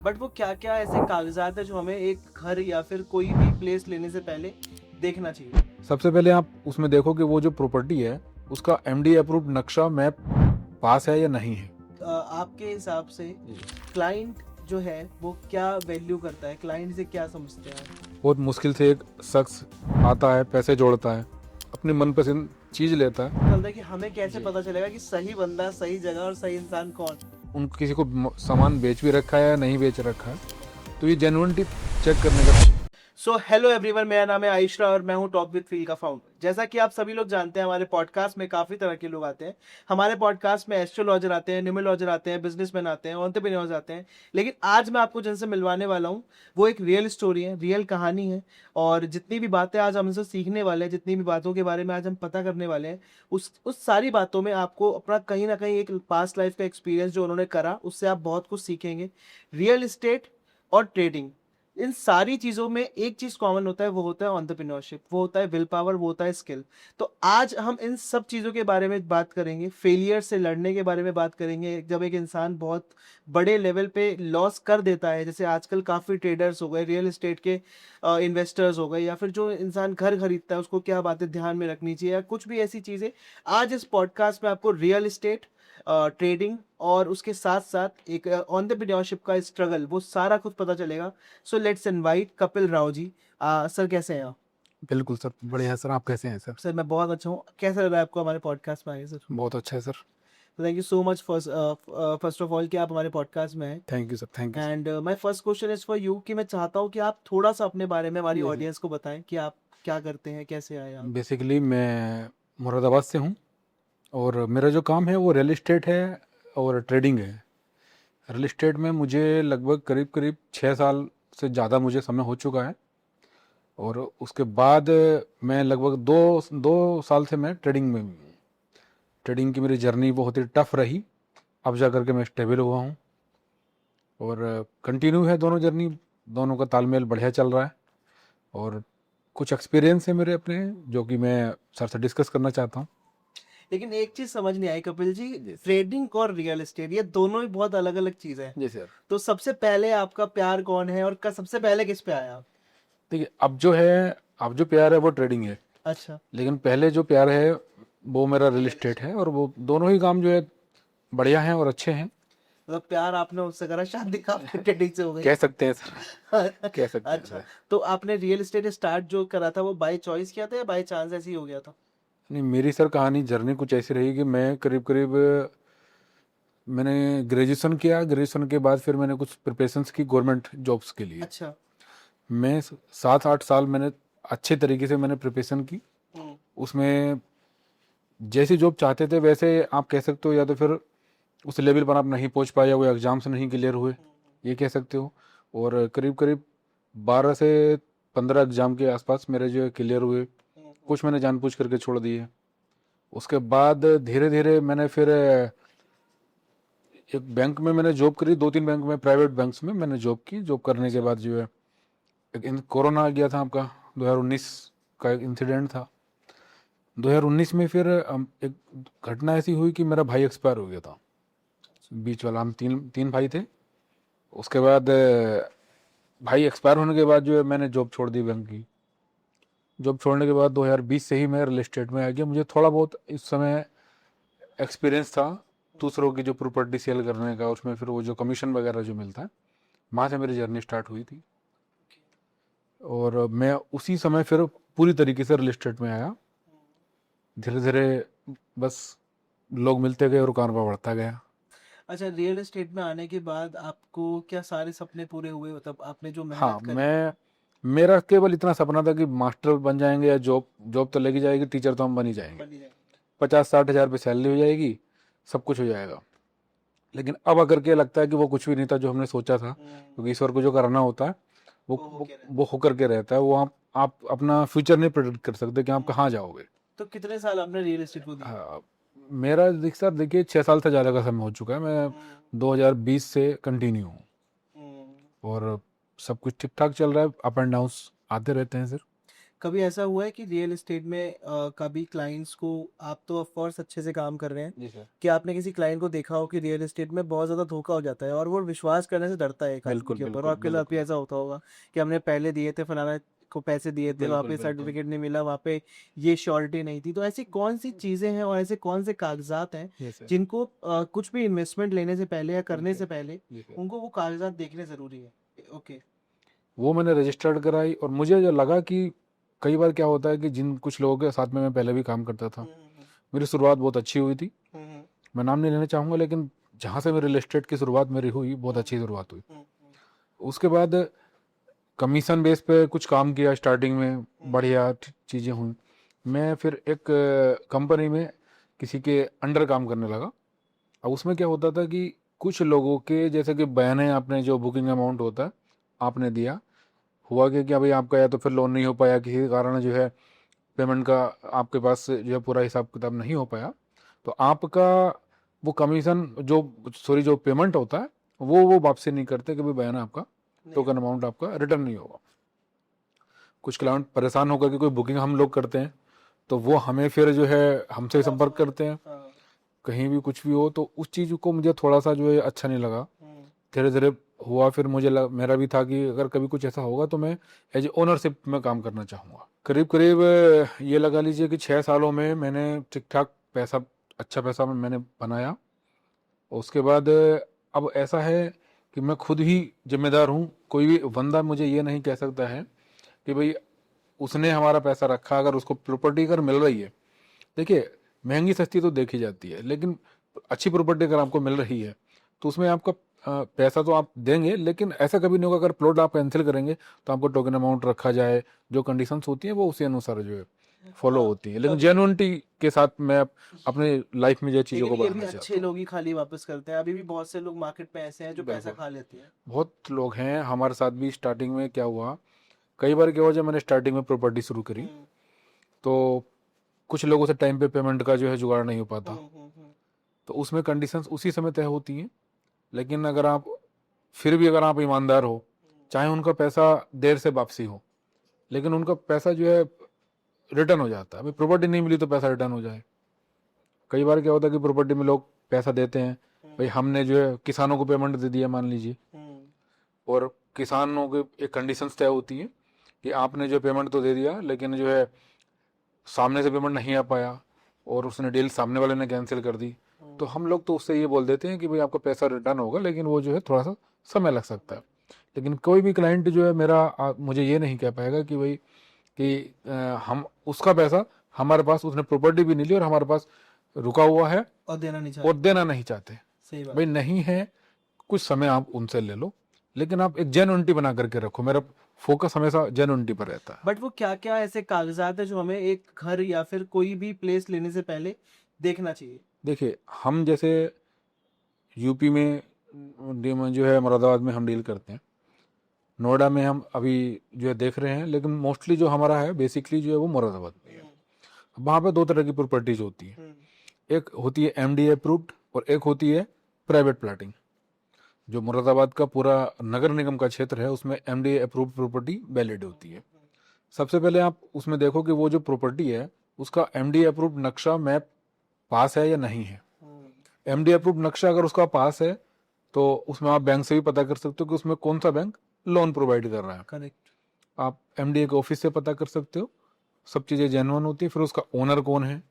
But वो क्या-क्या ऐसे कागज़ात हैं जो हमें एक घर या फिर कोई भी प्लेस लेने से पहले देखना चाहिए? सबसे पहले आप उसमें देखो कि वो जो प्रॉपर्टी है उसका एमडी अप्रूव्ड नक्शा मैप पास है या नहीं है। आपके हिसाब से क्लाइंट जो है वो क्या वैल्यू करता है? क्लाइंट से क्या समझते हैं आप? बहुत मुश्किल से एक शख्स आता है, पैसे जोड़ता है, अपनी मनपसंद चीज लेता है। चलता है कि हमें कैसे पता चलेगा कि सही बंदा, सही जगह और सही इंसान कौन? उन किसी को सामान बेच भी रखा है या नहीं बेच रखा है, तो ये जेन्युइनिटी चेक करने का। सो हेलो एवरीवन, मेरा नाम है आयुष्रा और मैं हूं टॉक विद फील का फाउंडर। जैसा कि आप सभी लोग जानते हैं, हमारे पॉडकास्ट में काफ़ी तरह के लोग आते हैं। हमारे पॉडकास्ट में एस्ट्रोलॉजर आते हैं, न्यूमरोलॉजर आते हैं, बिजनेसमैन आते हैं, एंटरप्रेन्योर्स आते हैं। लेकिन आज मैं आपको जिनसे मिलवाने वाला हूं वो एक रियल स्टोरी है, रियल कहानी है। और जितनी भी बातें आज हम इनसे सीखने वाले हैं, जितनी भी बातों के बारे में आज हम पता करने वाले हैं, उस सारी बातों में आपको अपना कहीं ना कहीं एक पास्ट लाइफ का एक्सपीरियंस जो उन्होंने करा उससे आप बहुत कुछ सीखेंगे। रियल इस्टेट और ट्रेडिंग, इन सारी चीज़ों में एक चीज़ कॉमन होता है, वो होता है एंटरप्रेन्योरशिप, वो होता है विल पावर, वो होता है स्किल। तो आज हम इन सब चीज़ों के बारे में बात करेंगे, फेलियर से लड़ने के बारे में बात करेंगे। जब एक इंसान बहुत बड़े लेवल पे लॉस कर देता है, जैसे आजकल काफ़ी ट्रेडर्स हो गए, रियल एस्टेट के इन्वेस्टर्स हो गए, या फिर जो इंसान घर खरीदता है उसको क्या बातें ध्यान में रखनी चाहिए या कुछ भी ऐसी चीज़ें, आज इस पॉडकास्ट में आपको रियल एस्टेट, ट्रेडिंग और उसके साथ साथ एक एंटरप्रेन्योरशिप का स्ट्रगल, वो सारा कुछ पता चलेगा। So let's invite Kapil Rao ji. Sir कैसे हैं आप? बिल्कुल सर, बढ़िया सर। आप कैसे हैं सर? सर मैं बहुत अच्छा हूँ। कैसा लग रहा है आपको हमारे पॉडकास्ट में आए सर? बहुत अच्छा है सर। तो thank you so much first of all कि आप हमारे पॉडकास्ट में आए। Thank you sir, thank you sir. And my first question is for you कि मैं चाहता हूँ कि आप थोड़ा सा अपने बारे में हमारी जी ऑडियंस को बताएं कि आप क्या करते हैं, कैसे आए आप? बेसिकली मैं मुरादाबाद से हूँ और मेरा जो काम है वो रियल इस्टेट है और ट्रेडिंग है। रियल इस्टेट में मुझे लगभग करीब करीब 6 साल से ज़्यादा मुझे समय हो चुका है। और उसके बाद मैं लगभग दो दो साल से मैं ट्रेडिंग में हूँ। ट्रेडिंग की मेरी जर्नी बहुत ही टफ रही, अब जा करके मैं स्टेबल हुआ हूँ और कंटिन्यू है दोनों जर्नी। दोनों का तालमेल बढ़िया चल रहा है और कुछ एक्सपीरियंस है मेरे अपने, जो कि मैं सर से डिस्कस करना चाहता हूँ। लेकिन एक चीज समझ नहीं आई कपिल जी, जी ट्रेडिंग और रियल एस्टेट ये दोनों ही बहुत अलग अलग चीजें हैं। जी सर। तो सबसे पहले आपका प्यार कौन है और सबसे पहले किस पे आया आप? देखिए, अब जो प्यार है वो ट्रेडिंग है, अच्छा। लेकिन पहले जो प्यार है वो मेरा रियल इस्टेट है। और वो दोनों ही काम जो है बढ़िया हैं और अच्छे हैं। मतलब प्यार आपने उससे करा, शादी का आपके ट्रेडिंग से हो गई। कह सकते हैं सर, कह सकते हैं अच्छा। सर। तो आपने रियल एस्टेट स्टार्ट जो करा था वो बाय चॉइस किया था या बाय चांस ऐसे ही हो गया था? नहीं, मेरी सर कहानी जर्नी कुछ ऐसी रही कि मैं करीब करीब मैंने ग्रेजुएशन किया। ग्रेजुएशन के बाद फिर मैंने कुछ प्रिपरेशंस की गवर्नमेंट जॉब्स के लिए। अच्छा। मैं 7-8 साल मैंने अच्छे तरीके से मैंने प्रिपरेशन की। हम्म। उसमें जैसी जॉब चाहते थे वैसे आप कह सकते हो, या तो फिर उस लेवल पर आप नहीं पहुंच पाए या वो एग्जाम्स नहीं क्लियर हुए, ये कह सकते हो। और करीब करीब 12 से 15 एग्जाम के आसपास मेरे जो है क्लियर हुए। कुछ मैंने जानबूझ करके छोड़ दिए। उसके बाद धीरे धीरे मैंने फिर एक बैंक में मैंने जॉब करी, 2-3 बैंक में, प्राइवेट बैंक्स में मैंने जॉब की। जॉब करने के बाद जो है एक कोरोना आ गया था आपका, 2019 का एक इंसिडेंट था। 2019 में फिर एक घटना ऐसी हुई कि मेरा भाई एक्सपायर हो गया था, बीच वाला। हम तीन तीन भाई थे। उसके बाद भाई एक्सपायर होने के बाद जो है मैंने जॉब छोड़ दी बैंक की। जॉब छोड़ने के बाद 2020 से ही मैं रियल एस्टेट में आ गया। मुझे थोड़ा बहुत इस समय एक्सपीरियंस था दूसरों की जो प्रॉपर्टी सेल करने का, उसमें फिर वो जो कमीशन वगैरह जो मिलता है, वहाँ से मेरी जर्नी स्टार्ट हुई थी। और मैं उसी समय फिर पूरी तरीके से रियल एस्टेट में आया। धीरे धीरे बस लोग मिलते गए और कारोबार बढ़ता गया। अच्छा, रियल एस्टेट में आने के बाद आपको क्या सारे सपने पूरे हुए? मतलब आपने जो हाँ, मेहनत करी। मेरा केवल इतना सपना था कि मास्टर बन जाएंगे या जॉब जॉब तो लगी जाएगी, टीचर तो हम बन ही जाएंगे, बनी जाएगी। 50-60 हज़ार रुपये सैलरी हो जाएगी, सब कुछ हो जाएगा। लेकिन अब अगर के लगता है कि वो कुछ भी नहीं था जो हमने सोचा था, क्योंकि ईश्वर को जो कराना होता है वो वो हो वो, क्या रहा वो होकर के रहता है। वो आप अपना फ्यूचर नहीं प्रेडिक्ट कर सकते कि आप कहाँ जाओगे। तो कितने साल आपने रियल एस्टेट को दिए? हाँ, मेरा सर देखिए 6 साल से ज़्यादा का समय हो चुका है। मैं 2020 से कंटिन्यू हूँ हम्म। और सब कुछ ठीक ठाक चल रहा है। अप एंड डाउन्स आते रहते हैं सर। कभी ऐसा हुआ है कि रियल एस्टेट में कभी क्लाइंट्स को, आप तो ऑफ कोर्स अच्छे से काम कर रहे हैं, जी सर। कि आपने किसी क्लाइंट को देखा हो कि रियल एस्टेट में बहुत ज़्यादा धोखा हो जाता है और वो विश्वास करने से डरता है एक आदमी बिल्कुल के ऊपर, और बिल्कुल आपके साथ भी बिल्कुल ऐसा होता होगा कि हमने पहले दिए थे, फलाना को पैसे दिए थे, वहाँ बिल्कुल पे बिल्कुल सर्टिफिकेट नहीं मिला, वहाँ पे ये श्योरिटी नहीं थी। तो ऐसी कौन सी चीज़ें हैं और ऐसे कौन से कागजात हैं ये सर। जिनको कुछ भी इन्वेस्टमेंट लेने से पहले या करने जी से सर। पहले जी सर। उनको वो कागजात देखने ज़रूरी है? ओके। वो मैंने रजिस्टर्ड कराई और मुझे जो लगा कि कई बार क्या होता है कि जिन कुछ लोगों के साथ में मैं पहले भी काम करता था, मेरी शुरुआत बहुत अच्छी हुई थी। मैं नाम नहीं लेना चाहूँगा, लेकिन जहाँ से मेरी रियल एस्टेट की शुरुआत मेरी हुई, बहुत अच्छी शुरुआत हुई। उसके बाद कमीशन बेस पे कुछ काम किया स्टार्टिंग में, बढ़िया चीज़ें हुई। मैं फिर एक कंपनी में किसी के अंडर काम करने लगा। अब उसमें क्या होता था कि कुछ लोगों के, जैसे कि बयाने, आपने जो बुकिंग अमाउंट होता है आपने दिया, हुआ कि भाई आपका या तो फिर लोन नहीं हो पाया, किसी कारण जो है पेमेंट का आपके पास जो है पूरा हिसाब किताब नहीं हो पाया, तो आपका वो कमीशन जो, सॉरी, जो पेमेंट होता है वो वापसी नहीं करते कि भाई बयाना आपका टोकन अमाउंट आपका रिटर्न नहीं होगा। कुछ क्लाइंट परेशान होकर कि कोई बुकिंग हम लोग करते हैं तो वो हमें फिर जो है हमसे संपर्क करते हैं, कहीं भी कुछ भी हो। तो उस चीज़ को मुझे थोड़ा सा जो है अच्छा नहीं लगा। धीरे धीरे हुआ, फिर मुझे मेरा भी था कि अगर कभी कुछ ऐसा होगा तो मैं एज ए ओनरशिप में काम करना चाहूँगा। करीब करीब ये लगा लीजिए कि 6 सालों में मैंने ठीक ठाक पैसा, अच्छा पैसा मैंने बनाया। उसके बाद अब ऐसा है कि मैं खुद ही जिम्मेदार हूँ। कोई भी बंदा मुझे ये नहीं कह सकता है कि भाई उसने हमारा पैसा रखा, अगर उसको प्रॉपर्टी अगर मिल रही है, देखिए महंगी सस्ती तो देखी जाती है, लेकिन अच्छी प्रॉपर्टी अगर आपको मिल रही है तो उसमें आपका पैसा तो आप देंगे, लेकिन ऐसा कभी नहीं होगा अगर प्लॉट आप कैंसिल करेंगे तो आपको टोकन अमाउंट रखा जाए। जो कंडीशंस होती हैं वो उसी अनुसार जो है फॉलो होती है, लेकिन जेन्युइनिटी के साथ मैं अपने लाइफ में जो चीज़ों लेकिन को ये भी बढ़ाना अच्छे चाहता हूँ। लोग ही खाली वापस करते हैं, अभी भी बहुत से लोग मार्केट में ऐसे हैं जो पैसा बिल्कुल, खा लेते हैं। बहुत लोग हैं। हमारे साथ भी स्टार्टिंग में क्या हुआ, कई बार क्या हुआ, जब मैंने स्टार्टिंग में प्रॉपर्टी शुरू करी तो कुछ लोगों से टाइम पे पेमेंट का जो है जुगाड़ नहीं हो पाता, तो उसमें कंडीशंस उसी समय तय होती हैं। लेकिन अगर आप, फिर भी अगर आप ईमानदार हो, चाहे उनका पैसा देर से वापसी हो, लेकिन उनका पैसा जो है रिटर्न हो जाता है। अभी प्रॉपर्टी नहीं मिली तो पैसा रिटर्न हो जाए। कई बार क्या होता है कि प्रॉपर्टी में लोग पैसा देते हैं, भाई हमने जो है किसानों को पेमेंट दे दिया मान लीजिए, और किसानों के एक कंडीशंस तय होती है कि आपने जो पेमेंट तो दे दिया, लेकिन जो है सामने से पेमेंट नहीं आ पाया और उसने डील सामने वाले ने कैंसिल कर दी, तो हम लोग तो उससे ये बोल देते हैं कि भाई आपका पैसा रिटर्न होगा, लेकिन वो जो है थोड़ा सा समय लग सकता है। लेकिन कोई भी क्लाइंट जो है मेरा मुझे ये नहीं कह पाएगा कि भाई कि हम उसका पैसा हमारे पास, उसने प्रॉपर्टी भी नहीं ली और हमारे पास रुका हुआ है और देना नहीं और चाहते। देना नहीं चाहते। सही बात भाई है। नहीं है, कुछ समय आप उनसे ले लो, लेकिन आप एक जेन्युइनिटी बना करके रखो। मेरा फोकस हमेशा जेन्युइनिटी पर रहता है। बट वो क्या क्या ऐसे कागजात है जो हमें एक घर या फिर कोई भी प्लेस लेने से पहले देखना चाहिए? देखिए, हम जैसे यूपी में जो है मुरादाबाद में हम डील करते हैं, नोएडा में हम अभी जो है देख रहे हैं, लेकिन मोस्टली जो हमारा है बेसिकली जो है वो मुरादाबाद में है। वहाँ पे दो तरह की प्रॉपर्टीज होती है, एक होती है एमडीए अप्रूव्ड और एक होती है प्राइवेट प्लाटिंग। जो मुरादाबाद का पूरा नगर निगम का क्षेत्र है उसमें एमडीए अप्रूव्ड प्रॉपर्टी वैलिड होती है। सबसे पहले आप उसमें देखो कि वो जो प्रॉपर्टी है उसका एमडीए अप्रूव्ड नक्शा मैप पास है या नहीं है। एमडीए अप्रूव्ड नक्शा अगर उसका पास है तो उसमें आप बैंक से भी पता कर सकते हो कि उसमें कौन सा बैंक लोन प्रोवाइड कर रहा है। करेक्ट। आप एमडीए के ऑफिस से पता कर सकते हो, सब चीज़ें जेन्युइन होती है। फिर उसका ओनर कौन है,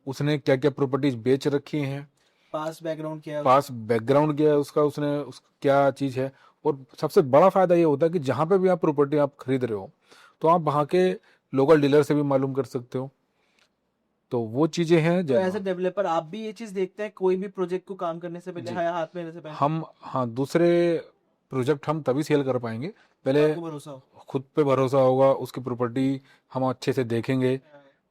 उसने क्या क्या प्रॉपर्टीज बेच रखी हैं, पास बैकग्राउंड क्या है पास बैकग्राउंड क्या है उसका, उसने क्या चीज़ है। और सबसे बड़ा फायदा ये होता है कि जहाँ पे भी आप प्रॉपर्टी आप खरीद रहे हो तो आप वहाँ के लोकल डीलर से भी मालूम कर सकते हो। तो वो चीज़ें हैं तो एज ए जेन्युइन। डेवलपर आप भी ये चीज देखते हैं कोई भी प्रोजेक्ट को काम करने से पहले, जी, हाथ में लेने से पहले? हम, हाँ, दूसरे प्रोजेक्ट हम तभी सेल कर पाएंगे, पहले आपको भरोसा हो। खुद पे भरोसा होगा, उसकी प्रॉपर्टी हम अच्छे से देखेंगे,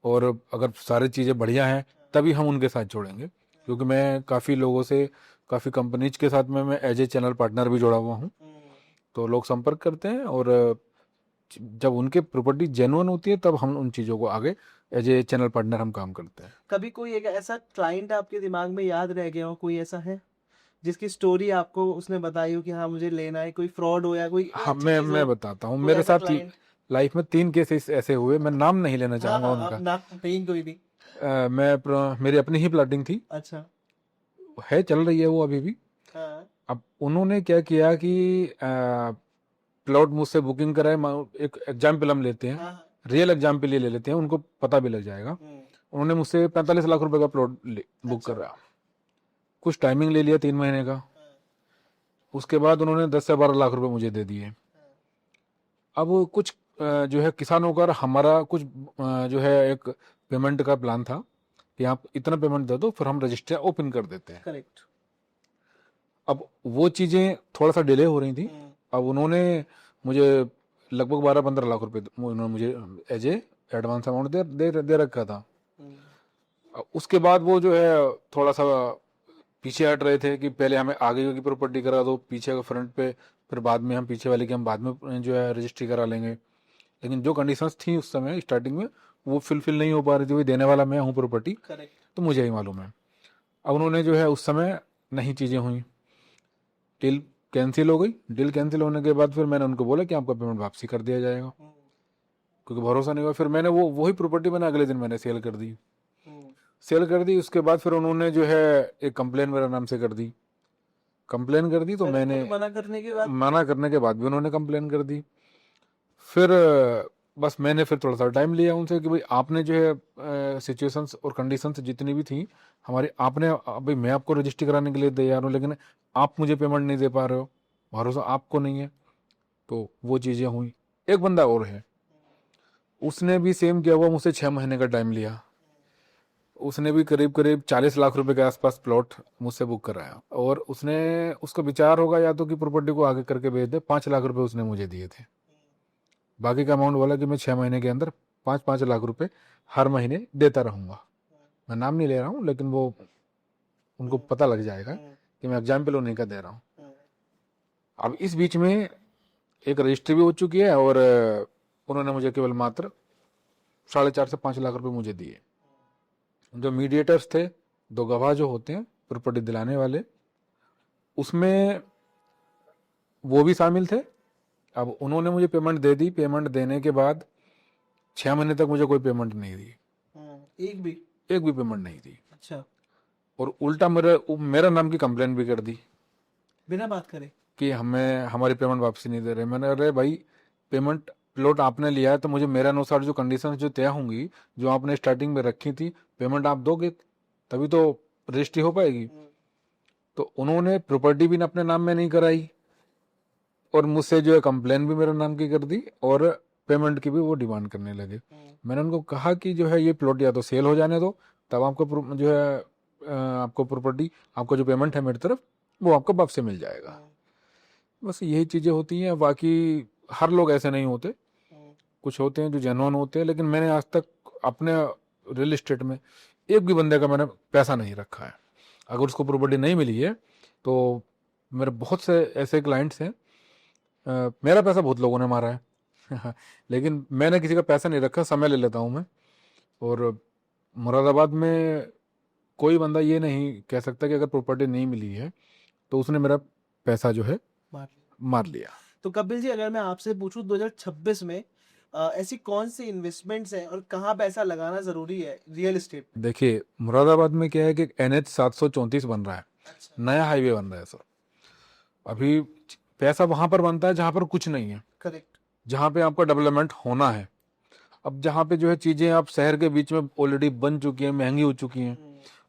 और अगर सारी चीज़ें बढ़िया हैं तभी हम उनके साथ जोड़ेंगे। क्योंकि मैं काफ़ी लोगों से, काफ़ी कंपनीज के साथ में मैं एज ए चैनल पार्टनर भी जुड़ा हुआ हूँ, तो लोग संपर्क करते हैं, और जब उनके प्रॉपर्टी जेन्युइन होती है तब हम उन चीज़ों को आगे एज ए चैनल पार्टनर हम काम करते हैं। कभी कोई एक ऐसा क्लाइंट आपके दिमाग में याद रह गया हो, कोई ऐसा है जिसकी स्टोरी आपको उसने बताई हो कि हाँ मुझे लेना है, कोई फ्रॉड हो या कोई हाँ, चीज हो, मैं बताता हूँ। कोई मेरे ऐसा साथ क्लाइंट? लाइफ में 3 केसेस ऐसे हुए, मैं नाम नहीं लेना हाँ चाहूंगा हाँ, आप उनका। ना नहीं, कोई नहीं। मेरी अपनी ही प्लॉटिंग थी, अच्छा। है चल रही है वो अभी भी। हाँ अब उन्होंने क्या किया कि प्लॉट मुझसे बुकिंग कराए, एक एग्जाम्पल हम लेते हैं, हाँ। रियल एग्जाम्पल ये ले लेते हैं, उनको पता भी लग जाएगा। हम्म, उन्होंने मुझसे 45 लाख रुपए का प्लॉट बुक अच्छा। करा, कुछ टाइमिंग ले लिया 3 महीने का। हाँ, उसके बाद उन्होंने 10 से 12 लाख रुपए मुझे दे दिए। हाँ, अब कुछ जो है किसानों का हमारा कुछ जो है एक पेमेंट का प्लान था कि आप इतना पेमेंट दे दो, फिर हम रजिस्टर ओपन कर देते हैं। करेक्ट। अब वो चीज़ें थोड़ा सा डिले हो रही थी। हम्म, अब उन्होंने मुझे लगभग 12-15 लाख रुपए उन्होंने मुझे एज ए एडवांस अमाउंट दे रखा था। हम्म, अब उसके बाद वो जो है थोड़ा सा पीछे हट रहे थे कि पहले हमें आगे की प्रॉपर्टी करा दो, पीछे का फ्रंट पे, फिर बाद में हम पीछे वाले की हम बाद में जो है रजिस्ट्री करा लेंगे। लेकिन जो कंडीशंस थी उस समय स्टार्टिंग में वो फुलफिल नहीं हो पा रही थी। वही देने वाला मैं हूँ प्रॉपर्टी, करेक्ट। तो मुझे ही मालूम है। अब उन्होंने जो है उस समय नहीं चीज़ें हुई, डील कैंसिल हो गई। डील कैंसिल होने के बाद फिर मैंने उनको बोला कि आपका पेमेंट वापसी कर दिया जाएगा, हम्म, क्योंकि भरोसा नहीं हुआ। फिर मैंने वही प्रॉपर्टी मैंने अगले दिन मैंने सेल कर दी। हम्म, सेल कर दी, उसके बाद फिर उन्होंने जो है एक कंप्लेन मेरे नाम से कर दी। कंप्लेन कर दी तो पहले मैंने खुद मना करने के बाद। मना करने के बाद भी उन्होंने कंप्लेन कर दी। फिर बस मैंने फिर थोड़ा सा टाइम लिया उनसे कि भाई आपने जो है सिचुएशंस और कंडीशंस जितनी भी थी हमारी, आपने भाई मैं आपको रजिस्ट्री कराने के लिए तैयार हूँ, लेकिन आप मुझे पेमेंट नहीं दे पा रहे हो, भरोसा आपको नहीं है। तो वो चीज़ें हुई। एक बंदा और है, उसने भी सेम किया हुआ, मुझसे 6 महीने का टाइम लिया। उसने भी करीब करीब 40 लाख रुपए के आसपास प्लॉट मुझसे बुक कराया, और उसने उसका विचार होगा या तो कि प्रॉपर्टी को आगे करके बेच दे। 5 लाख रुपए उसने मुझे दिए थे। बाकी का अमाउंट बोला कि मैं 6 महीने के अंदर 5-5 लाख रुपए हर महीने देता रहूंगा। मैं नाम नहीं ले रहा हूँ, लेकिन वो उनको पता लग जाएगा कि मैं एग्जाम्पल उन्हीं का दे रहा हूँ। अब इस बीच में एक रजिस्ट्री भी हो चुकी है, और उन्होंने मुझे केवल मात्र 4.5 से 5 लाख रुपए मुझे दिए। जो मीडिएटर्स थे, 2 गवाह जो होते हैं प्रॉपर्टी दिलाने वाले, उसमें वो भी शामिल थे। अब उन्होंने मुझे पेमेंट दे दी। पेमेंट देने के बाद 6 महीने तक मुझे कोई पेमेंट नहीं दी, एक भी। एक भी पेमेंट नहीं दी। अच्छा। और उल्टा मेरा नाम की कंप्लेन भी कर दी बिना बात करे। कि हमें हमारी पेमेंट वापसी नहीं दे रहे। मैंने, अरे भाई पेमेंट प्लॉट आपने लिया है तो मुझे मेरे अनुसार जो कंडीशन जो तय होंगी, जो आपने स्टार्टिंग में रखी थी, पेमेंट आप दोगे तभी तो रजिस्ट्री हो पाएगी। तो उन्होंने प्रॉपर्टी भी अपने नाम में नहीं कराई, और मुझसे जो है कंप्लेन भी मेरे नाम की कर दी, और पेमेंट की भी वो डिमांड करने लगे। मैंने उनको कहा कि जो है ये प्लॉट या तो सेल हो जाने दो, तब आपको जो है आपको प्रॉपर्टी, आपको जो पेमेंट है मेरी तरफ, वो आपको वापस मिल जाएगा। बस यही चीज़ें होती हैं। बाकी हर लोग ऐसे नहीं होते, कुछ होते हैं जो जेन्युइन होते हैं। लेकिन मैंने आज तक अपने रियल एस्टेट में एक भी बंदे का मैंने पैसा नहीं रखा है। अगर उसको प्रॉपर्टी नहीं मिली है तो मेरे बहुत से ऐसे क्लाइंट्स हैं, मेरा पैसा बहुत लोगों ने मारा है लेकिन मैंने किसी का पैसा नहीं रखा, समय ले लेता हूँ मैं। और मुरादाबाद में कोई बंदा ये नहीं कह सकता कि अगर प्रॉपर्टी नहीं मिली है तो उसने मेरा पैसा जो है मार लिया। तो कपिल जी, अगर मैं आपसे पूछूं 2026 में ऐसी कौन सी इन्वेस्टमेंट्स हैं और कहाँ पैसा लगाना जरूरी है रियल एस्टेट में? देखिए मुरादाबाद में क्या है कि NH 734 बन रहा है, अच्छा। नया हाईवे बन रहा है सर। अभी पैसा वहां पर बनता है जहां पर कुछ नहीं है, करेक्ट। जहां पे आपका डेवलपमेंट होना है। अब जहां पे जो है चीजें आप शहर के बीच में ऑलरेडी बन चुकी हैं, महंगी हो चुकी हैं,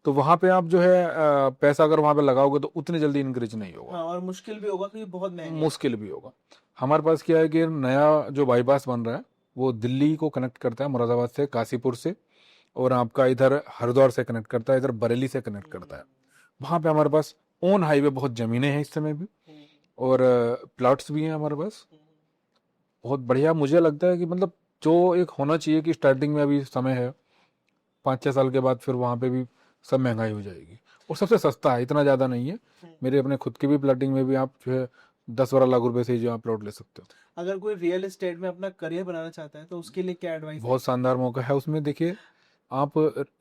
तो वहां पे आप जो है पैसा अगर वहां पे लगाओगे तो उतनी जल्दी इंक्रीज नहीं होगा। हाँ, और मुश्किल भी होगा क्योंकि बहुत महंगे हैं। मुश्किल भी होगा। हमारे पास क्या है कि नया जो बाईपास बन रहा है वो दिल्ली को कनेक्ट करता है, मुरादाबाद से, काशीपुर से, और आपका इधर हरिद्वार से कनेक्ट करता है, इधर बरेली से कनेक्ट करता है। वहाँ पे हमारे पास ऑन हाईवे बहुत ज़मीनें हैं इस समय भी, और प्लॉट्स भी हैं हमारे पास बहुत बढ़िया। मुझे लगता है कि मतलब जो एक होना चाहिए कि स्टार्टिंग में अभी समय है, 5-6 साल के बाद फिर वहाँ पे भी सब महंगाई हो जाएगी। और सबसे सस्ता है, इतना ज़्यादा नहीं है। मेरे अपने खुद की भी प्लॉटिंग में भी आप जो है 10-12 लाख रुपए से ही जो आप प्लॉट ले सकते हो। अगर कोई रियल एस्टेट में अपना करियर बनाना चाहता है तो उसके लिए क्या एडवाइस बहुत शानदार मौका है उसमें। देखिए आप,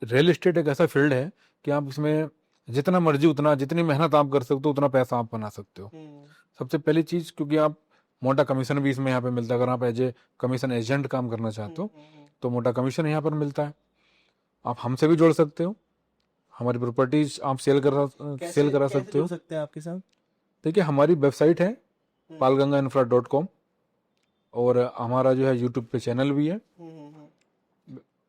रियल एस्टेट एक ऐसा फील्ड है कि आप इसमें जितना मर्जी, उतना जितनी मेहनत आप कर सकते हो उतना पैसा आप बना सकते हो। सबसे पहली चीज़, क्योंकि आप मोटा कमीशन भी इसमें यहाँ पे मिलता है। अगर आप एज ए कमीशन एजेंट काम करना चाहते हो तो मोटा कमीशन यहाँ पर मिलता है। आप हमसे भी जुड़ सकते हो, हमारी प्रॉपर्टीज आप सेल करा कैसे सकते हो। जुड़ सकते हैं आपके साथ? देखिए हमारी वेबसाइट है palgangainfra.com और हमारा जो है यूट्यूब पे चैनल भी है,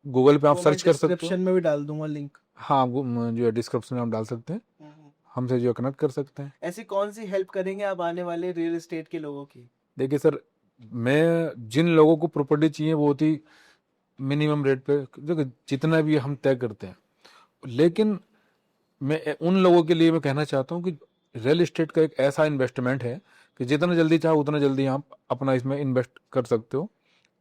गूगल पे आप वो मैं सर्च कर सकते हो। डिस्क्रिप्शन में भी डाल दूंगा लिंक। हाँ जो है डिस्क्रिप्शन में आप डाल सकते हैं, हमसे जो है कनेक्ट कर सकते हैं। ऐसी कौन सी हेल्प करेंगे आप आने वाले रियल एस्टेट के लोगों की? देखिए सर, मैं जिन लोगों को प्रॉपर्टी चाहिए वो होती मिनिमम रेट पे, देखो जितना भी हम तय करते हैं, लेकिन मैं उन लोगों के लिए मैं कहना चाहता हूँ कि रियल एस्टेट का एक ऐसा इन्वेस्टमेंट है कि जितना जल्दी चाहो उतना जल्दी आप अपना इसमें इन्वेस्ट कर सकते हो,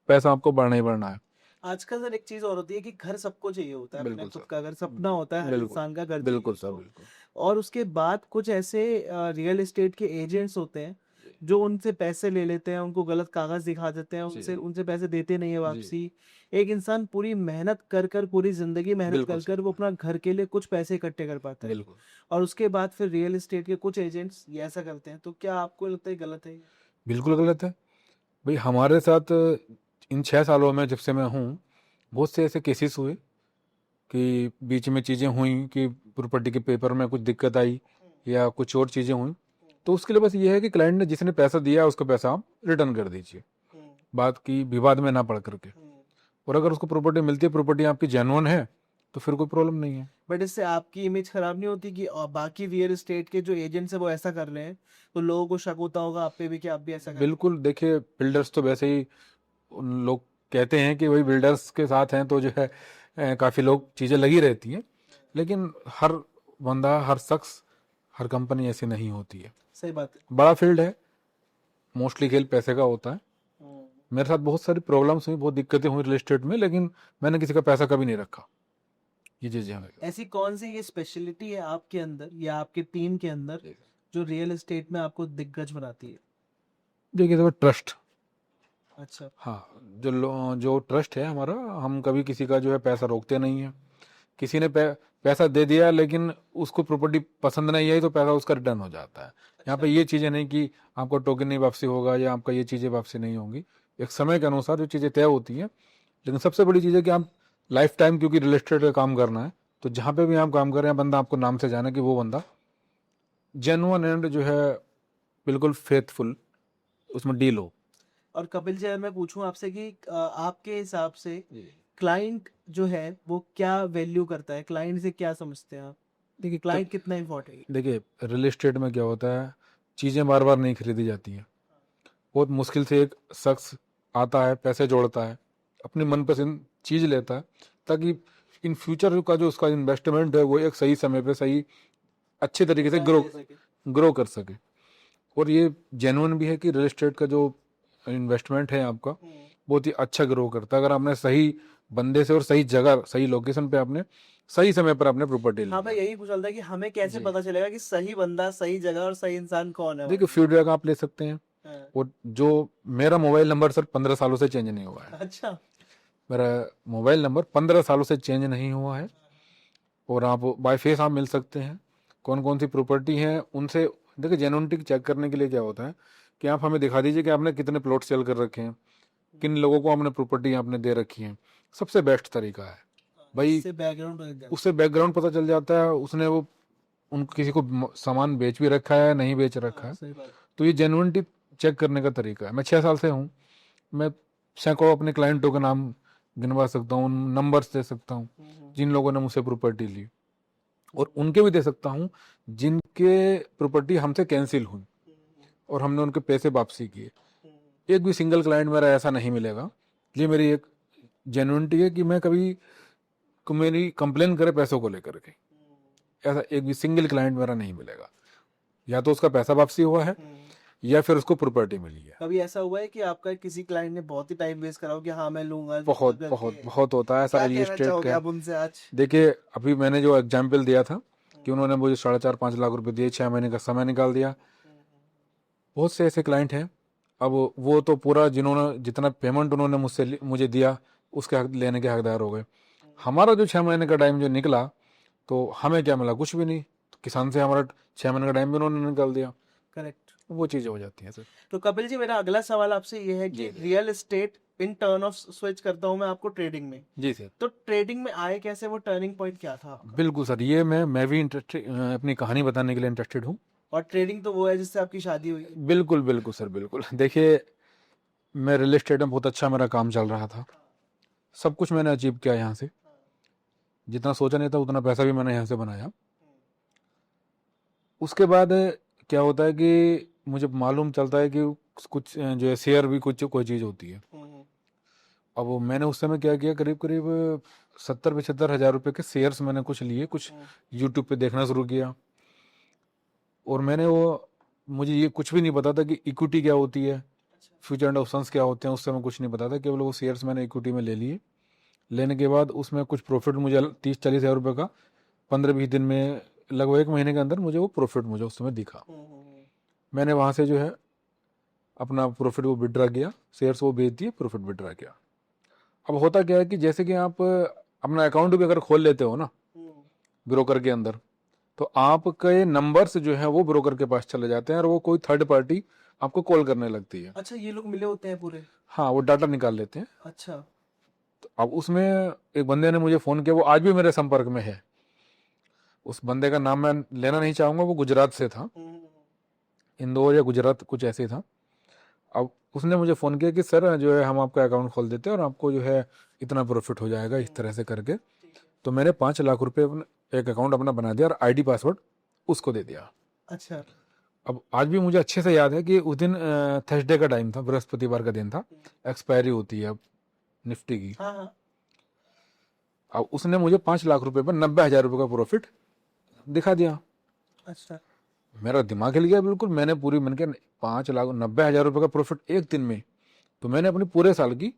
पैसा आपको बढ़ना ही बढ़ना है। आजकल सर एक चीज और होती है कि घर सबको चाहिए होता है, अपने बिल्कुल खुद सर, का घर सपना होता है हर बिल्कुल इंसान का, घर बिल्कुल चाहिए सर, उसको। बिल्कुल और उसके बाद कुछ ऐसे रियल एस्टेट के एजेंट्स होते हैं जो उनसे पैसे ले लेते हैं, उनको गलत कागज दिखा देते हैं, उनसे उनसे पैसे देते नहीं है वापसी। एक इंसान पूरी मेहनत कर कर, पूरी जिंदगी मेहनत बिल्कुल कर सर, कर वो अपना घर के लिए कुछ पैसे इकट्ठे कर पाता है, बिल्कुल और उसके बाद फिर रियल एस्टेट के कुछ एजेंट्स ये ऐसा करते हैं। तो क्या आपको लगता है गलत है ये? बिल्कुल गलत है भाई। हमारे साथ इन 6 सालों में जब से मैं हूँ, बहुत से ऐसे केसेस हुए कि बीच में चीज़ें हुई कि प्रॉपर्टी के पेपर में कुछ दिक्कत आई या कुछ और चीज़ें हुई, तो उसके लिए बस ये है कि क्लाइंट ने जिसने पैसा दिया उसका पैसा आप रिटर्न कर दीजिए, बात की विवाद में ना पड़ करके। और अगर उसको प्रॉपर्टी मिलती है, प्रॉपर्टी आपकी जेन्युइन है, तो फिर कोई प्रॉब्लम नहीं है। बट इससे आपकी इमेज खराब नहीं होती कि बाकी रियल एस्टेट के जो एजेंट्स है वो ऐसा कर रहे हैं, तो लोगों को शक होता होगा आप पे भी कि आप भी ऐसा कर रहे हैं? बिल्कुल, देखिए बिल्डर्स तो वैसे ही उन लोग कहते हैं कि वही बिल्डर्स के साथ हैं तो जो है काफ़ी लोग चीज़ें लगी रहती हैं, लेकिन हर बंदा, हर शख्स, हर कंपनी ऐसी नहीं होती है। सही बात है। बड़ा फील्ड है, मोस्टली खेल पैसे का होता है। मेरे साथ बहुत सारी प्रॉब्लम्स हुई, बहुत दिक्कतें हुई रियल एस्टेट में, लेकिन मैंने किसी का पैसा कभी नहीं रखा। ये चीज़ें हैं। ऐसी कौन सी ये स्पेशलिटी है आपके अंदर या आपकी टीम के अंदर जो रियल एस्टेट में आपको दिग्गज बनाती है? देखिए तो ट्रस्ट, अच्छा। हाँ, जो ट्रस्ट है हमारा, हम कभी किसी का जो है पैसा रोकते नहीं है। किसी ने पैसा दे दिया लेकिन उसको प्रॉपर्टी पसंद नहीं आई तो पैसा उसका रिटर्न हो जाता है। यहाँ पे ये चीज़ें नहीं कि आपको टोकन नहीं वापसी होगा या आपका ये चीज़ें वापसी नहीं होंगी। एक समय के अनुसार जो चीज़ें तय होती हैं, लेकिन सबसे बड़ी चीज़ है कि आप लाइफ टाइम, क्योंकि रियल एस्टेट का काम करना है, तो जहाँ पे भी आप काम कर रहे हैं बंदा आपको नाम से जाने कि वो बंदा जेन्युइन एंड जो है बिल्कुल फेथफुल उसमें डील हो। और कपिल जी, अगर मैं पूछूं आपसे कि आपके हिसाब से क्लाइंट जो है वो क्या वैल्यू करता है, क्लाइंट से क्या समझते हैं आप? देखिए क्लाइंट कितना इम्पोर्टेंट? देखिए रियल एस्टेट में क्या होता है, चीज़ें बार बार नहीं खरीदी जाती हैं। बहुत मुश्किल से एक शख्स आता है, पैसे जोड़ता है, अपनी मनपसंद चीज़ लेता है, ताकि इन फ्यूचर का जो उसका इन्वेस्टमेंट है वो एक सही समय पे सही अच्छे तरीके से ग्रो कर सके। और ये जेन्युइन भी है कि रियल एस्टेट का जो इन्वेस्टमेंट है आपका बहुत ही अच्छा ग्रो करता है, अगर आपने सही बंदे से और सही जगह, सही लोकेशन पे आपने सही समय पर आपने प्रॉपर्टी ली। हाँ भाई, यही पूछ रहा था कि हमें कैसे पता चलेगा कि सही बंदा, सही जगह और सही इंसान कौन है देखिए हमारे फीडबैक आप ले सकते हैं। लिए? हाँ। और जो मेरा मोबाइल नंबर सर 15 सालों से चेंज नहीं हुआ है। अच्छा। मेरा मोबाइल नंबर 15 सालों से चेंज नहीं हुआ है। और आप बाय फेस आप मिल सकते हैं, कौन कौन सी प्रॉपर्टी है उनसे। देखिए जेन्युइनिटी चेक करने के लिए क्या होता है कि आप हमें दिखा दीजिए कि आपने कितने प्लॉट सेल कर रखे हैं, किन लोगों को आपने प्रॉपर्टी आपने दे रखी है। सबसे बेस्ट तरीका है भाई, इससे बैकग्राउंड बन जाता उससे बैकग्राउंड पता चल जाता है, उसने वो उन किसी को सामान बेच भी रखा है नहीं बेच रखा है। है। सही बात। तो ये जेन्युइनिटी चेक करने का तरीका है। मैं 6 साल से हूँ, मैं सैकड़ों अपने क्लाइंटों के नाम गिनवा सकता हूँ, नंबर्स दे सकता हूँ जिन लोगों ने मुझसे प्रॉपर्टी ली, और उनके भी दे सकता हूँ जिनके प्रॉपर्टी हमसे कैंसिल हुई और हमने उनके पैसे वापसी किए। एक भी सिंगल क्लाइंट मेरा ऐसा नहीं मिलेगा। ये मेरी एक जेन्युइनिटी है कि मैं कभी मेरी कंप्लेन करे पैसों को लेकर के, ऐसा एक भी सिंगल क्लाइंट मेरा नहीं मिलेगा। या तो उसका पैसा वापसी हुआ है या फिर उसको प्रॉपर्टी मिली है। कभी ऐसा हुआ है कि आपका किसी क्लाइंट ने बहुत ही टाइम वेस्ट करा हो कि हाँ मैं लूंगा बहुत करके? बहुत बहुत होता है ऐसा क्या रियल कहना एस्टेट चाहोगे का। आप उनसे आज? देखिए अभी मैंने जो एग्जाम्पल दिया था कि उन्होंने मुझे 4.5-5 लाख रुपए दिए, 6 महीने का समय निकाल दिया। बहुत से ऐसे क्लाइंट हैं। अब वो तो पूरा जिन्होंने जितना पेमेंट उन्होंने मुझे दिया उसके हक लेने के हकदार हो गए। हमारा जो 6 महीने का टाइम जो निकला तो हमें क्या मिला, कुछ भी नहीं। तो किसान से हमारा 6 महीने का टाइम भी उन्होंने निकाल दिया। करेक्ट। वो चीज़ें हो जाती हैं सर। तो कपिल जी, मेरा अगला सवाल आपसे ये है कि जी real estate in turn off switch करता हूँ मैं आपको ट्रेडिंग में, जी सर। तो ट्रेडिंग में आए कैसे, वो टर्निंग पॉइंट क्या था आपका? बिल्कुल सर, ये मैं भी इंटरेस्टेड, अपनी कहानी बताने के लिए इंटरेस्टेड हूँ। और ट्रेडिंग तो वो है जिससे आपकी शादी हुई। बिल्कुल बिल्कुल सर, बिल्कुल। देखिए, मैं रियल एस्टेट में बहुत अच्छा मेरा काम चल रहा था, सब कुछ मैंने अचीव किया यहाँ से, जितना सोचा नहीं था उतना पैसा भी मैंने यहाँ से बनाया। उसके बाद क्या होता है कि मुझे मालूम चलता है कि कुछ जो है शेयर भी कुछ कोई चीज़ होती है। अब वो मैंने उस समय क्या किया, करीब करीब 70-75 हज़ार रुपये के शेयर्स मैंने कुछ लिए, कुछ यूट्यूब पे देखना शुरू किया। और मैंने वो, मुझे ये कुछ भी नहीं पता था कि इक्विटी क्या होती है, फ्यूचर एंड ऑप्शंस क्या होते हैं, उस समय कुछ नहीं पता था। केवल वो शेयर्स मैंने इक्विटी में ले लिए। लेने के बाद उसमें कुछ प्रॉफिट मुझे 30-40 हज़ार रुपये का 15-20 दिन में, लगभग 1 महीने के अंदर मुझे वो प्रॉफिट मुझे उस समय दिखा। मैंने वहाँ से जो है अपना प्रॉफिट वो विड्रा किया, शेयर्स वो बेच दिए, प्रॉफिट विड्रा किया। अब होता क्या है कि जैसे कि आप अपना अकाउंट भी अगर खोल लेते हो ना ब्रोकर के अंदर, तो आपके नंबर्स जो है वो ब्रोकर के पास चले जाते हैं और वो कोई थर्ड पार्टी आपको कॉल करने लगती है। अच्छा, ये लोग मिले होते हैं पूरे? हाँ, वो डाटा निकाल लेते हैं। अच्छा। तो अब उसमें एक बंदे ने मुझे फ़ोन किया, वो आज भी मेरे संपर्क में है। उस बंदे का नाम मैं लेना नहीं चाहूँगा, वो गुजरात से था, इंदौर या गुजरात कुछ ऐसे ही था। अब उसने मुझे फ़ोन किया कि सर जो है हम आपका अकाउंट खोल देते हैं और आपको जो है इतना प्रॉफिट हो जाएगा, इस तरह से करके। तो मैंने 5 लाख रुपए एक अकाउंट अपना बना दिया और आईडी पासवर्ड उसको दे दिया। अच्छा। अब आज भी मुझे अच्छे से याद है कि उस दिन थर्सडे का टाइम था, बृहस्पतिवार का दिन था, एक्सपायरी होती है अब निफ्टी की। हाँ हाँ। अब उसने मुझे 5 लाख रुपए पर 90 हज़ार रुपये का प्रॉफिट दिखा दिया। अच्छा। मेरा दिमाग हिल गया बिल्कुल। मैंने कहा 5 लाख 90 हज़ार रुपये का प्रॉफिट एक दिन में, तो मैंने अपने पूरे साल की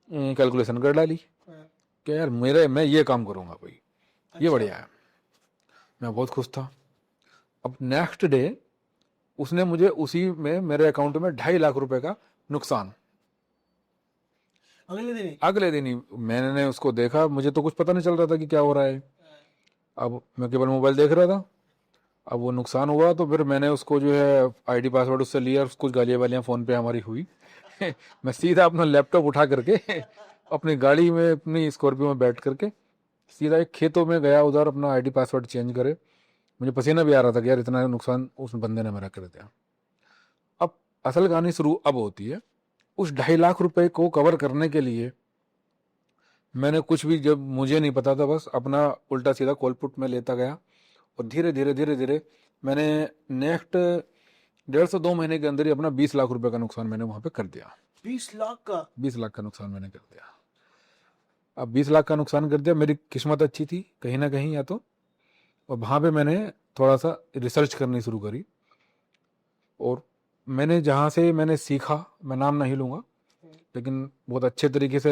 कैलकुलेशन कर डाली कि यार मैं ये काम करूँगा भाई, ये अच्छा। बढ़िया है। मैं बहुत खुश था। अब नेक्स्ट डे उसने मुझे उसी में मेरे अकाउंट में 2.5 लाख रुपए का नुकसान, अगले दिन ही? अगले दिन ही। मैंने उसको देखा, मुझे तो कुछ पता नहीं चल रहा था कि क्या हो रहा है। अब मैं केवल मोबाइल देख रहा था। अब वो नुकसान हुआ तो फिर मैंने उसको जो है आईडी पासवर्ड उससे लिया, कुछ गालियाँ वालियाँ फ़ोन पे हमारी हुई। मैं सीधा अपना लैपटॉप उठा करके अपनी गाड़ी में, अपनी स्कॉर्पियो में बैठ करके सीधा एक खेतों में गया, उधर अपना आईडी पासवर्ड चेंज करे। मुझे पसीना भी आ रहा था कि यार इतना नुकसान उस बंदे ने मेरा कर दिया। अब असल कहानी शुरू अब होती है। उस 2.5 लाख रुपए को कवर करने के लिए मैंने कुछ भी, जब मुझे नहीं पता था, बस अपना उल्टा सीधा कॉल पुट में लेता गया और धीरे धीरे धीरे धीरे मैंने नेक्स्ट 1.5 से 2 महीने के अंदर ही अपना 20 लाख रुपए का नुकसान मैंने वहां पे कर दिया। 20 लाख का? 20 लाख का नुकसान मैंने कर दिया। अब 20 लाख का नुकसान कर दिया। मेरी किस्मत अच्छी थी कहीं ना कहीं, या तो, और वहाँ पे मैंने थोड़ा सा रिसर्च करनी शुरू करी। और मैंने जहाँ से मैंने सीखा, मैं नाम नहीं लूँगा, लेकिन बहुत अच्छे तरीके से